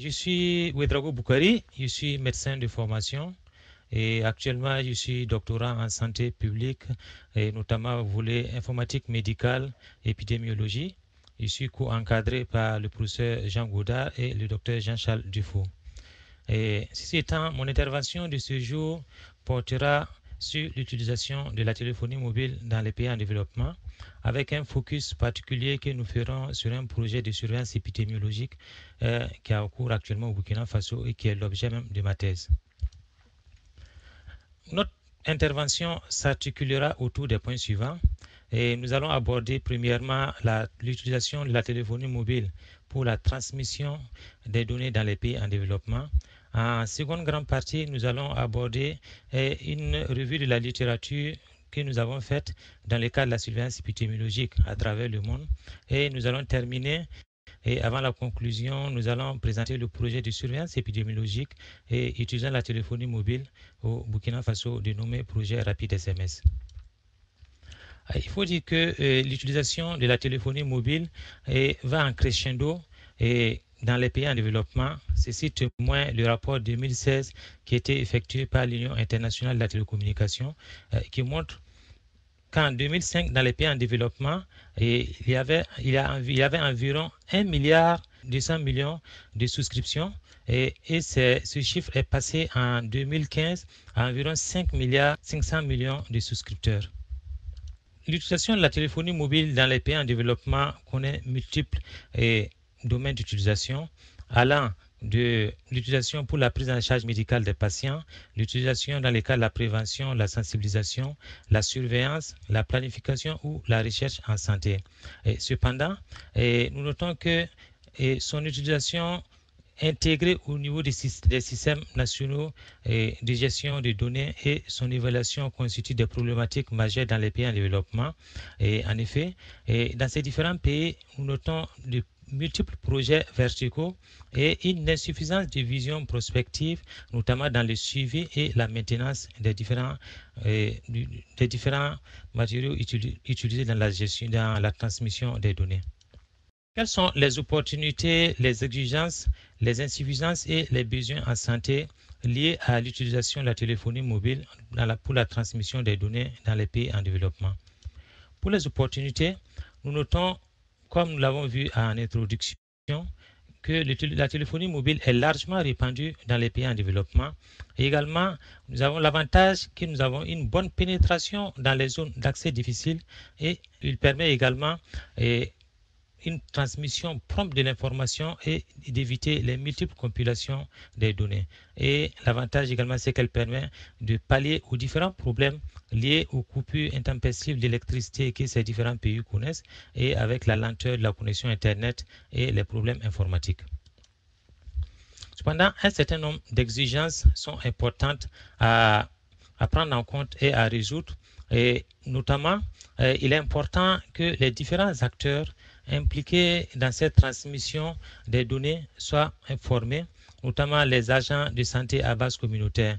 Je suis Ouedraogo Boukari, je suis médecin de formation et actuellement je suis doctorant en santé publique et notamment au volet informatique médicale et épidémiologie. Je suis co-encadré par le professeur Jean Gaudard et le docteur Jean-Charles Dufault. Et ceci étant, mon intervention de ce jour portera sur l'utilisation de la téléphonie mobile dans les pays en développement, avec un focus particulier que nous ferons sur un projet de surveillance épidémiologique qui est en cours actuellement au Burkina Faso et qui est l'objet même de ma thèse. Notre intervention s'articulera autour des points suivants. Et nous allons aborder premièrement l'utilisation de la téléphonie mobile pour la transmission des données dans les pays en développement. En seconde grande partie, nous allons aborder une revue de la littérature que nous avons faite dans le cadre de la surveillance épidémiologique à travers le monde. Et nous allons terminer, et avant la conclusion, nous allons présenter le projet de surveillance épidémiologique et utilisant la téléphonie mobile au Burkina Faso dénommé projet Rapide SMS. Il faut dire que l'utilisation de la téléphonie mobile va en crescendo et dans les pays en développement. Ceci témoigne le rapport 2016 qui a été effectué par l'Union internationale de la télécommunication qui montre qu'en 2005, dans les pays en développement, il y avait environ 1,2 milliard de souscriptions et ce chiffre est passé en 2015 à environ 5,5 milliards de souscripteurs. L'utilisation de la téléphonie mobile dans les pays en développement connaît multiples domaines d'utilisation, allant de l'utilisation pour la prise en charge médicale des patients, l'utilisation dans les cas de la prévention, la sensibilisation, la surveillance, la planification ou la recherche en santé. Cependant, nous notons que son utilisation intégrée au niveau des systèmes nationaux de gestion des données et son évaluation constitue des problématiques majeures dans les pays en développement. Et en effet, dans ces différents pays, nous notons de multiples projets verticaux et une insuffisance de vision prospective, notamment dans le suivi et la maintenance des différents matériaux utilisés dans la gestion, dans la transmission des données. Quelles sont les opportunités, les exigences, les insuffisances et les besoins en santé liés à l'utilisation de la téléphonie mobile pour la transmission des données dans les pays en développement? Pour les opportunités, nous notons, comme nous l'avons vu en introduction, que la téléphonie mobile est largement répandue dans les pays en développement. Et également, nous avons l'avantage que nous avons une bonne pénétration dans les zones d'accès difficiles et il permet également une transmission prompte de l'information et d'éviter les multiples compilations des données. Et l'avantage également, c'est qu'elle permet de pallier aux différents problèmes liés aux coupures intempestives d'électricité que ces différents pays connaissent et avec la lenteur de la connexion Internet et les problèmes informatiques. Cependant, un certain nombre d'exigences sont importantes à prendre en compte et à résoudre. Et notamment, il est important que les différents acteurs impliqués dans cette transmission des données soient informés, notamment les agents de santé à base communautaire,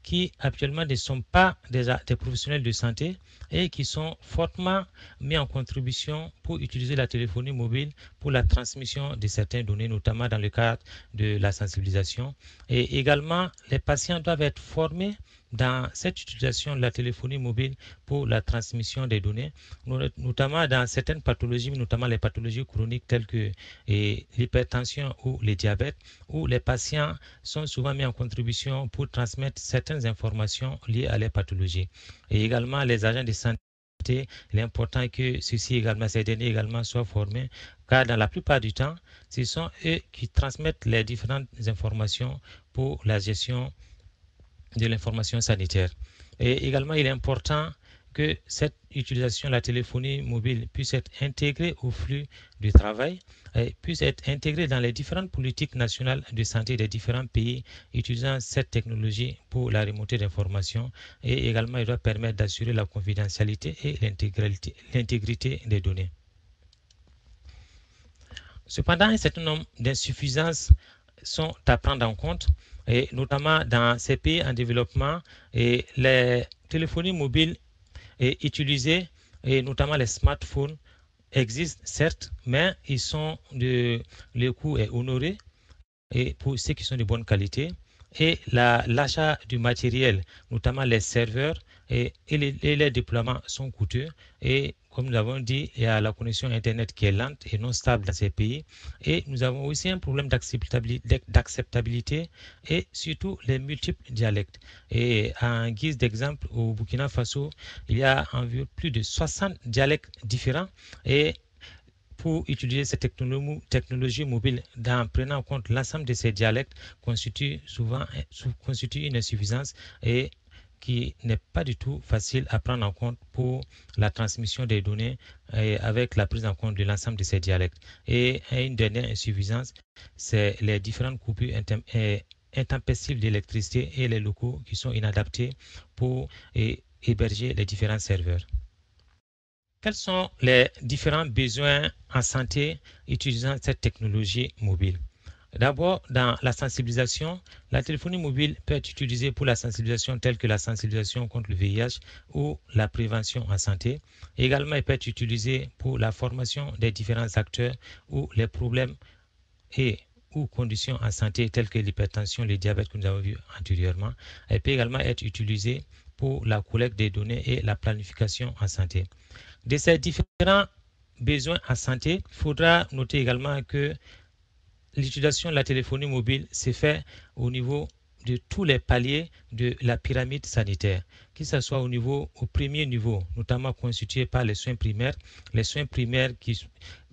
qui actuellement ne sont pas des professionnels de santé et qui sont fortement mis en contribution pour utiliser la téléphonie mobile pour la transmission de certaines données, notamment dans le cadre de la sensibilisation. Et également, les patients doivent être formés dans cette utilisation de la téléphonie mobile pour la transmission des données, notamment dans certaines pathologies, notamment les pathologies chroniques telles que l'hypertension ou le diabète, où les patients sont souvent mis en contribution pour transmettre certaines informations liées à les pathologies. Et également les agents de santé, il est important que ceux-ci également, ces derniers également soient formés, car dans la plupart du temps, ce sont eux qui transmettent les différentes informations pour la gestion de l'information sanitaire. Et également, il est important que cette utilisation de la téléphonie mobile puisse être intégrée au flux du travail, puisse être intégrée dans les différentes politiques nationales de santé des différents pays utilisant cette technologie pour la remontée d'informations et également il doit permettre d'assurer la confidentialité et l'intégrité des données. Cependant, un certain nombre d'insuffisances sont à prendre en compte, et notamment dans ces pays en développement, et les téléphonies mobiles utilisées, et notamment les smartphones, existent certes, mais le coût est honoré et pour ceux qui sont de bonne qualité, et l'achat du matériel, notamment les serveurs et les déploiements sont coûteux. Et comme nous avons dit, il y a la connexion Internet qui est lente et non stable dans ces pays. Et nous avons aussi un problème d'acceptabilité et surtout les multiples dialectes. Et en guise d'exemple, au Burkina Faso, il y a environ plus de 60 dialectes différents. Et pour utiliser ces technologies mobiles en prenant en compte l'ensemble de ces dialectes constitue une insuffisance et qui n'est pas du tout facile à prendre en compte pour la transmission des données avec la prise en compte de l'ensemble de ces dialectes. Et une dernière insuffisance, c'est les différentes coupures intempestives d'électricité et les locaux qui sont inadaptés pour héberger les différents serveurs. Quels sont les différents besoins en santé utilisant cette technologie mobile? D'abord, dans la sensibilisation, la téléphonie mobile peut être utilisée pour la sensibilisation telle que la sensibilisation contre le VIH ou la prévention en santé. Également, elle peut être utilisée pour la formation des différents acteurs ou les problèmes ou conditions en santé telles que l'hypertension, le diabète que nous avons vu antérieurement. Elle peut également être utilisée pour la collecte des données et la planification en santé. De ces différents besoins en santé, il faudra noter également que l'utilisation de la téléphonie mobile s'est fait au niveau de tous les paliers de la pyramide sanitaire, que ce soit au premier niveau, notamment constitué par les soins primaires qui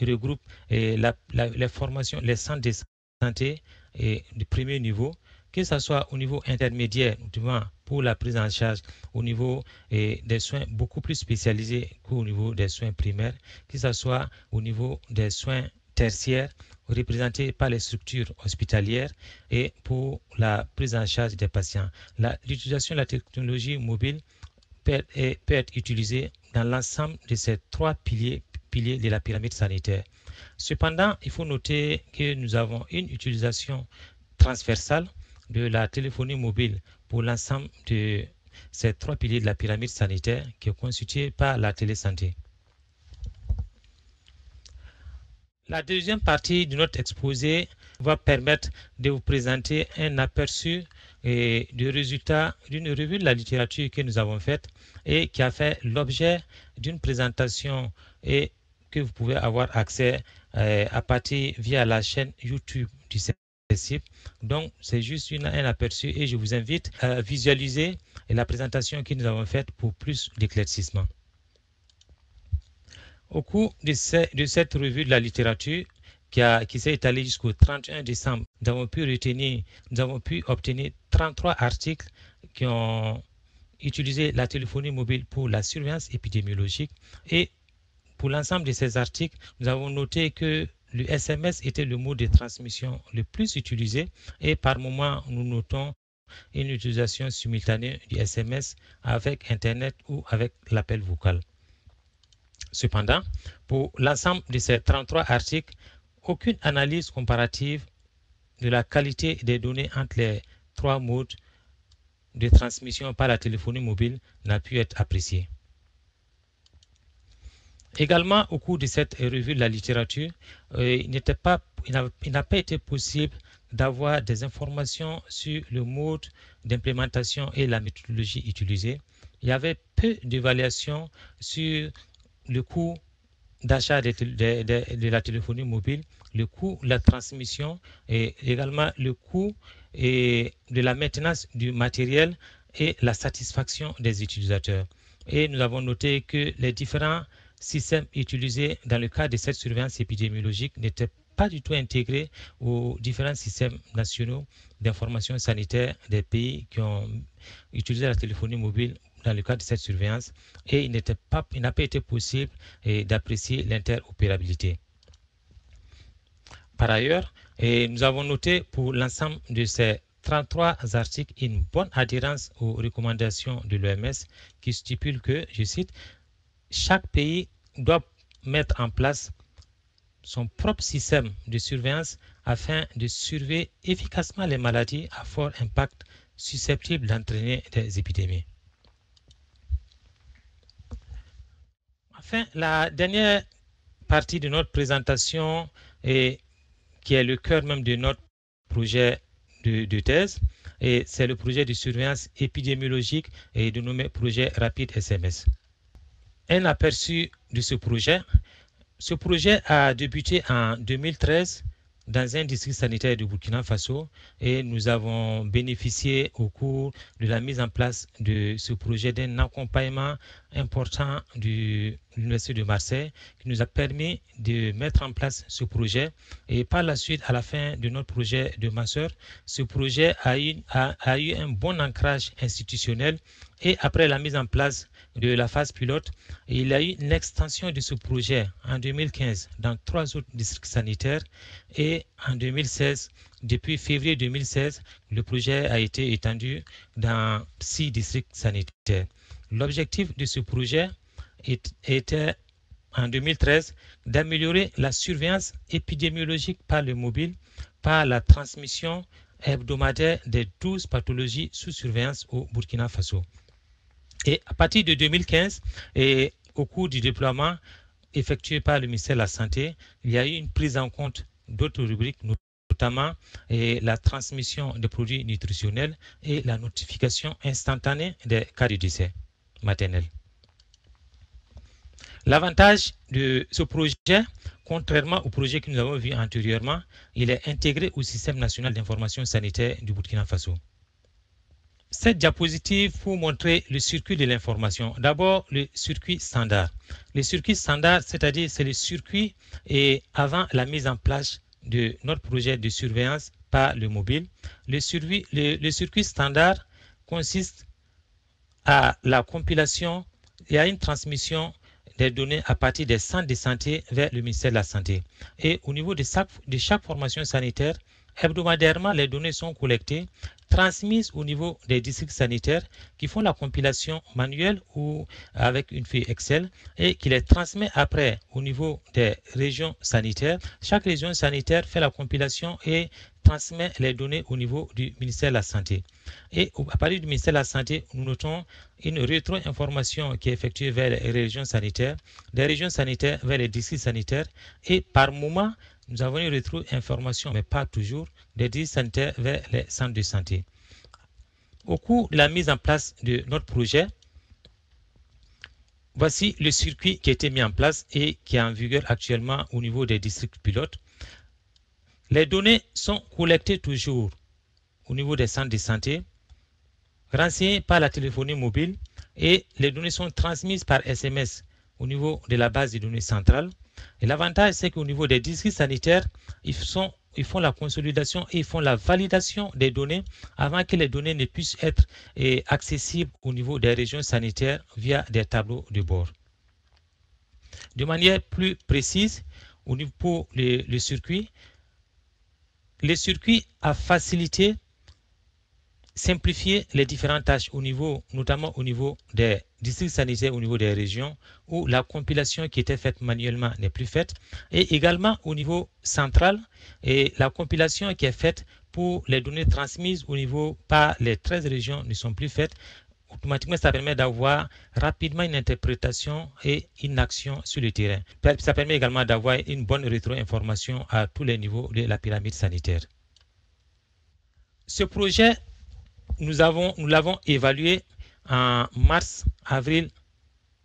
regroupent les formations, les centres de santé du premier niveau, que ce soit au niveau intermédiaire, notamment pour la prise en charge au niveau des soins beaucoup plus spécialisés qu'au niveau des soins primaires, que ce soit au niveau des soins tertiaires représentés par les structures hospitalières et pour la prise en charge des patients. L'utilisation de la technologie mobile peut être utilisée dans l'ensemble de ces trois piliers de la pyramide sanitaire. Cependant, il faut noter que nous avons une utilisation transversale de la téléphonie mobile pour l'ensemble de ces trois piliers de la pyramide sanitaire qui est constituée par la télésanté. La deuxième partie de notre exposé va permettre de vous présenter un aperçu du résultat d'une revue de la littérature que nous avons faite et qui a fait l'objet d'une présentation et que vous pouvez avoir accès à partir via la chaîne YouTube du CECIP. Donc, c'est juste un aperçu et je vous invite à visualiser la présentation que nous avons faite pour plus d'éclaircissement. Au cours de cette revue de la littérature qui s'est étalée jusqu'au 31 décembre, nous avons pu obtenir 33 articles qui ont utilisé la téléphonie mobile pour la surveillance épidémiologique. Et pour l'ensemble de ces articles, nous avons noté que le SMS était le mode de transmission le plus utilisé et par moment, nous notons une utilisation simultanée du SMS avec Internet ou avec l'appel vocal. Cependant, pour l'ensemble de ces 33 articles, aucune analyse comparative de la qualité des données entre les trois modes de transmission par la téléphonie mobile n'a pu être appréciée. Également, au cours de cette revue de la littérature, il n'a pas été possible d'avoir des informations sur le mode d'implémentation et la méthodologie utilisée. Il y avait peu d'évaluations sur le coût d'achat de la téléphonie mobile, le coût de la transmission et également le coût de la maintenance du matériel et la satisfaction des utilisateurs. Et nous avons noté que les différents systèmes utilisés dans le cadre de cette surveillance épidémiologique n'étaient pas du tout intégrés aux différents systèmes nationaux d'information sanitaire des pays qui ont utilisé la téléphonie mobile dans le cadre de cette surveillance et il n'a pas été possible d'apprécier l'interopérabilité. Par ailleurs, nous avons noté pour l'ensemble de ces 33 articles une bonne adhérence aux recommandations de l'OMS qui stipule que, je cite, chaque pays doit mettre en place son propre système de surveillance afin de surveiller efficacement les maladies à fort impact susceptibles d'entraîner des épidémies. Enfin, la dernière partie de notre présentation qui est le cœur même de notre projet de thèse, et c'est le projet de surveillance épidémiologique et dénommé projet rapide SMS. Un aperçu de ce projet. Ce projet a débuté en 2013 dans un district sanitaire de Burkina Faso et nous avons bénéficié au cours de la mise en place de ce projet d'un accompagnement important de l'Université de Marseille qui nous a permis de mettre en place ce projet. Et par la suite, à la fin de notre projet de master, ce projet a eu un bon ancrage institutionnel et après la mise en place de la phase pilote, il y a eu une extension de ce projet en 2015 dans 3 autres districts sanitaires et en 2016, depuis février 2016, le projet a été étendu dans 6 districts sanitaires. L'objectif de ce projet était en 2013 d'améliorer la surveillance épidémiologique par le mobile par la transmission hebdomadaire des 12 pathologies sous surveillance au Burkina Faso. Et à partir de 2015, et au cours du déploiement effectué par le ministère de la Santé, il y a eu une prise en compte d'autres rubriques, notamment la transmission des produits nutritionnels et la notification instantanée des cas de décès maternel. L'avantage de ce projet, contrairement au projet que nous avons vu antérieurement, il est intégré au système national d'information sanitaire du Burkina Faso. Cette diapositive pour montrer le circuit de l'information. D'abord, le circuit standard. Le circuit standard, c'est-à-dire c'est le circuit avant la mise en place de notre projet de surveillance par le mobile. Le circuit standard consiste à la compilation et à une transmission des données à partir des centres de santé vers le ministère de la Santé. Et au niveau de chaque formation sanitaire, hebdomadairement, les données sont collectées, transmises au niveau des districts sanitaires qui font la compilation manuelle ou avec une feuille Excel et qui les transmet après au niveau des régions sanitaires. Chaque région sanitaire fait la compilation et transmet les données au niveau du ministère de la Santé. Et à partir du ministère de la Santé, nous notons une rétro-information qui est effectuée vers les régions sanitaires, des régions sanitaires vers les districts sanitaires et par moment, nous avons une rétro-information, mais pas toujours, des districts sanitaires vers les centres de santé. Au cours de la mise en place de notre projet, voici le circuit qui a été mis en place et qui est en vigueur actuellement au niveau des districts pilotes. Les données sont collectées toujours au niveau des centres de santé, renseignées par la téléphonie mobile et les données sont transmises par SMS au niveau de la base de données centrale. Et l'avantage, c'est qu'au niveau des districts sanitaires, ils font la consolidation et ils font la validation des données avant que les données ne puissent être accessibles au niveau des régions sanitaires via des tableaux de bord. De manière plus précise, au niveau pour le circuit a facilité, simplifié les différentes tâches au niveau, notamment au niveau des districts sanitaires, au niveau des régions, où la compilation qui était faite manuellement n'est plus faite, et également au niveau central, et la compilation qui est faite pour les données transmises au niveau par les 13 régions ne sont plus faites. Automatiquement, ça permet d'avoir rapidement une interprétation et une action sur le terrain. Ça permet également d'avoir une bonne rétro-information à tous les niveaux de la pyramide sanitaire. Ce projet, nous l'avons évalué en mars, avril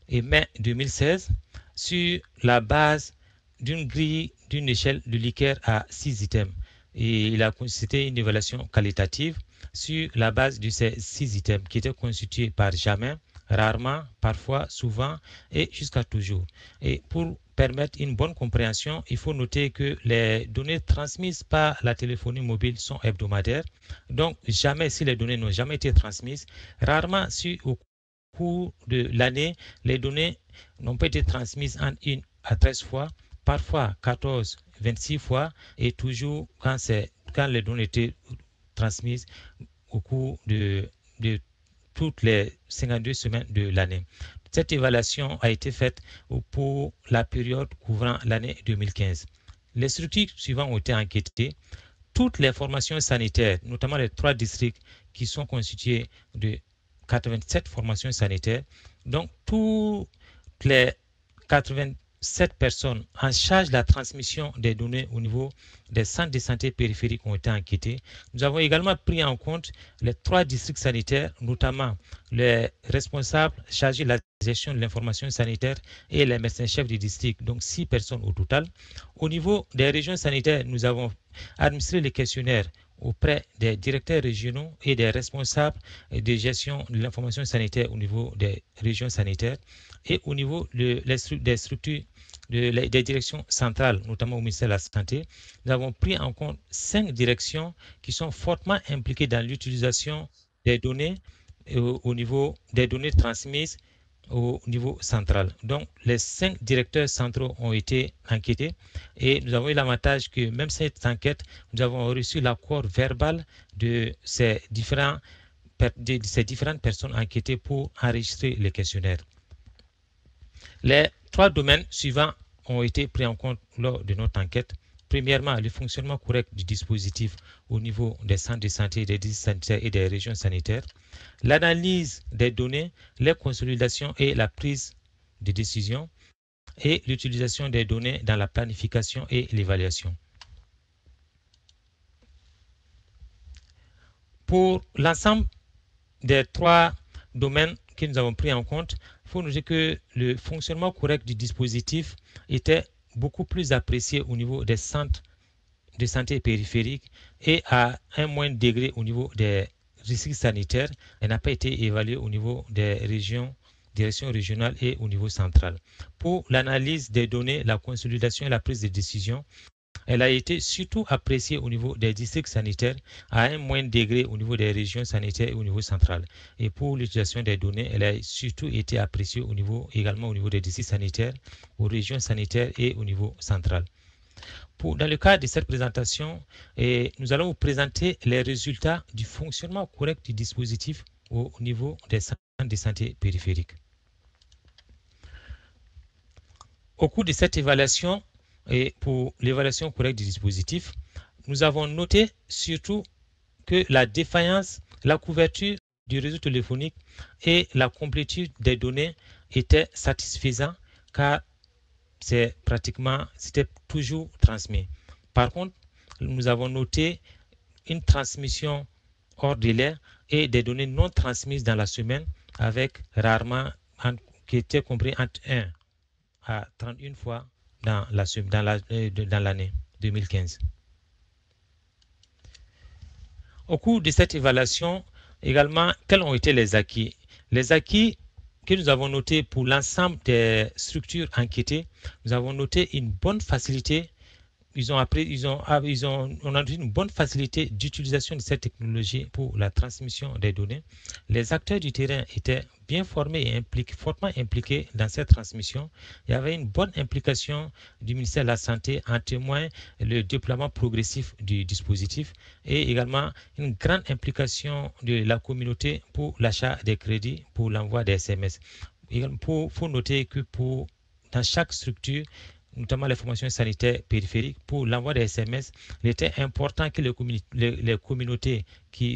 et mai 2016 sur la base d'une grille d'une échelle de Likert à 6 items. Et il a constitué une évaluation qualitative sur la base de ces 6 items qui étaient constitués par jamais, rarement, parfois, souvent et jusqu'à toujours. Et pour permettre une bonne compréhension, il faut noter que les données transmises par la téléphonie mobile sont hebdomadaires. Donc, jamais si les données n'ont jamais été transmises, rarement si au cours de l'année, les données n'ont pas été transmises en 1 à 13 fois, parfois 14, 26 fois et toujours quand les données étaient transmises au cours de toutes les 52 semaines de l'année. Cette évaluation a été faite pour la période couvrant l'année 2015. Les structures suivantes ont été enquêtées. Toutes les formations sanitaires, notamment les 3 districts qui sont constitués de 87 formations sanitaires, donc toutes les 87 7 personnes en charge de la transmission des données au niveau des centres de santé périphériques ont été enquêtés. Nous avons également pris en compte les 3 districts sanitaires, notamment les responsables chargés de la gestion de l'information sanitaire et les médecins-chefs du district, donc 6 personnes au total. Au niveau des régions sanitaires, nous avons administré les questionnaires auprès des directeurs régionaux et des responsables de gestion de l'information sanitaire au niveau des régions sanitaires et au niveau des structures des directions centrales, notamment au ministère de la Santé. Nous avons pris en compte 5 directions qui sont fortement impliquées dans l'utilisation des données au niveau des données transmises au niveau central. Donc, les 5 directeurs centraux ont été enquêtés et nous avons eu l'avantage que même cette enquête, nous avons reçu l'accord verbal de ces différentes personnes enquêtées pour enregistrer les questionnaires. Les 3 domaines suivants ont été pris en compte lors de notre enquête. Premièrement, le fonctionnement correct du dispositif au niveau des centres de santé, des districts sanitaires et des régions sanitaires. L'analyse des données, les consolidations et la prise de décision et l'utilisation des données dans la planification et l'évaluation. Pour l'ensemble des 3 domaines que nous avons pris en compte, il faut noter que le fonctionnement correct du dispositif était beaucoup plus apprécié au niveau des centres de santé périphériques et à un moindre degré au niveau des districts sanitaires et n'a pas été évalué au niveau des régions, directions régionales et au niveau central. Pour l'analyse des données, la consolidation et la prise de décision, elle a été surtout appréciée au niveau des districts sanitaires à un moindre degré au niveau des régions sanitaires et au niveau central. Et pour l'utilisation des données, elle a surtout été appréciée également au niveau des districts sanitaires, aux régions sanitaires et au niveau central. Dans le cadre de cette présentation, nous allons vous présenter les résultats du fonctionnement correct du dispositif au niveau des centres de santé périphériques. Au cours de cette évaluation, et pour l'évaluation correcte du dispositif, nous avons noté surtout que la défaillance, la couverture du réseau téléphonique et la complétude des données étaient satisfaisants car c'était toujours transmis. Par contre, nous avons noté une transmission hors délai et des données non transmises dans la semaine avec rarement qui étaient compris entre 1 à 31 fois dans l'année 2015. Au cours de cette évaluation, également, quels ont été les acquis? Les acquis que nous avons notés pour l'ensemble des structures enquêtées, nous avons noté une bonne facilité. On a noté une bonne facilité d'utilisation de cette technologie pour la transmission des données. Les acteurs du terrain étaient bien formés et fortement impliqués dans cette transmission. Il y avait une bonne implication du ministère de la Santé, en témoigne le déploiement progressif du dispositif et également une grande implication de la communauté pour l'achat des crédits, pour l'envoi des SMS. Il faut noter que dans chaque structure, notamment les formations sanitaires périphériques, pour l'envoi des SMS, il était important que les communautés qui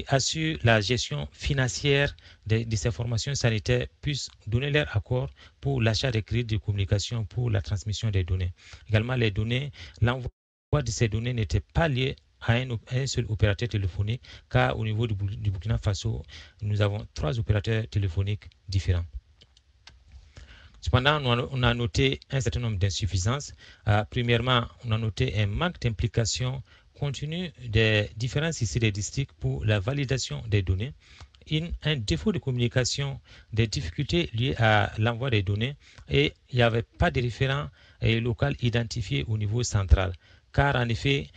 assurent la gestion financière de ces formations sanitaires puissent donner leur accord pour l'achat des crédits de communication pour la transmission des données. Également, l'envoi de ces données n'était pas lié à un seul opérateur téléphonique, car au niveau du Burkina Faso, nous avons 3 opérateurs téléphoniques différents. Cependant, on a noté un certain nombre d'insuffisances. Premièrement, on a noté un manque d'implication continue des différents systèmes des districts pour la validation des données, un défaut de communication, des difficultés liées à l'envoi des données et il n'y avait pas de référent local identifié au niveau central. Car en effet,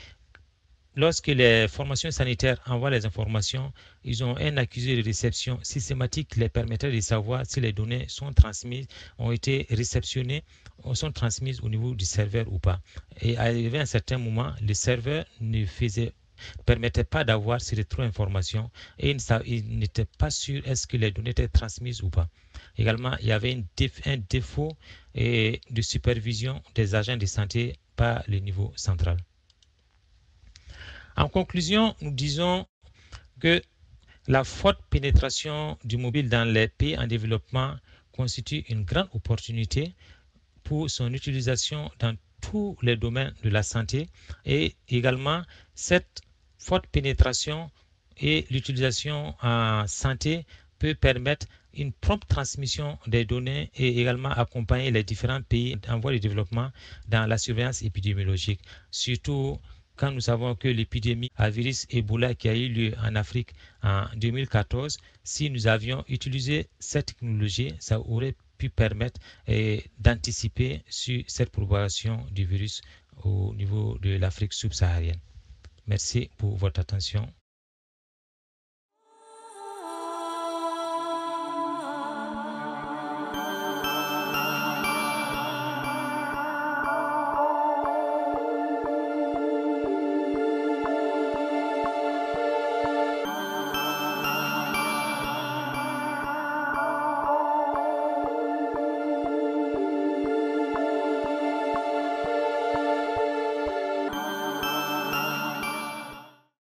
lorsque les formations sanitaires envoient les informations, ils ont un accusé de réception systématique qui les permettrait de savoir si les données sont transmises, ont été réceptionnées, ou sont transmises au niveau du serveur ou pas. Et arrivé à un certain moment, le serveur ne permettait pas d'avoir ces rétro-informations et il n'était pas sûr est-ce que les données étaient transmises ou pas. Également, il y avait un défaut de supervision des agents de santé par le niveau central. En conclusion, nous disons que la forte pénétration du mobile dans les pays en développement constitue une grande opportunité pour son utilisation dans tous les domaines de la santé, et également cette forte pénétration et l'utilisation en santé peut permettre une prompte transmission des données et également accompagner les différents pays en voie de développement dans la surveillance épidémiologique, surtout quand nous savons que l'épidémie à virus Ebola qui a eu lieu en Afrique en 2014, si nous avions utilisé cette technologie, ça aurait pu permettre d'anticiper sur cette propagation du virus au niveau de l'Afrique subsaharienne. Merci pour votre attention.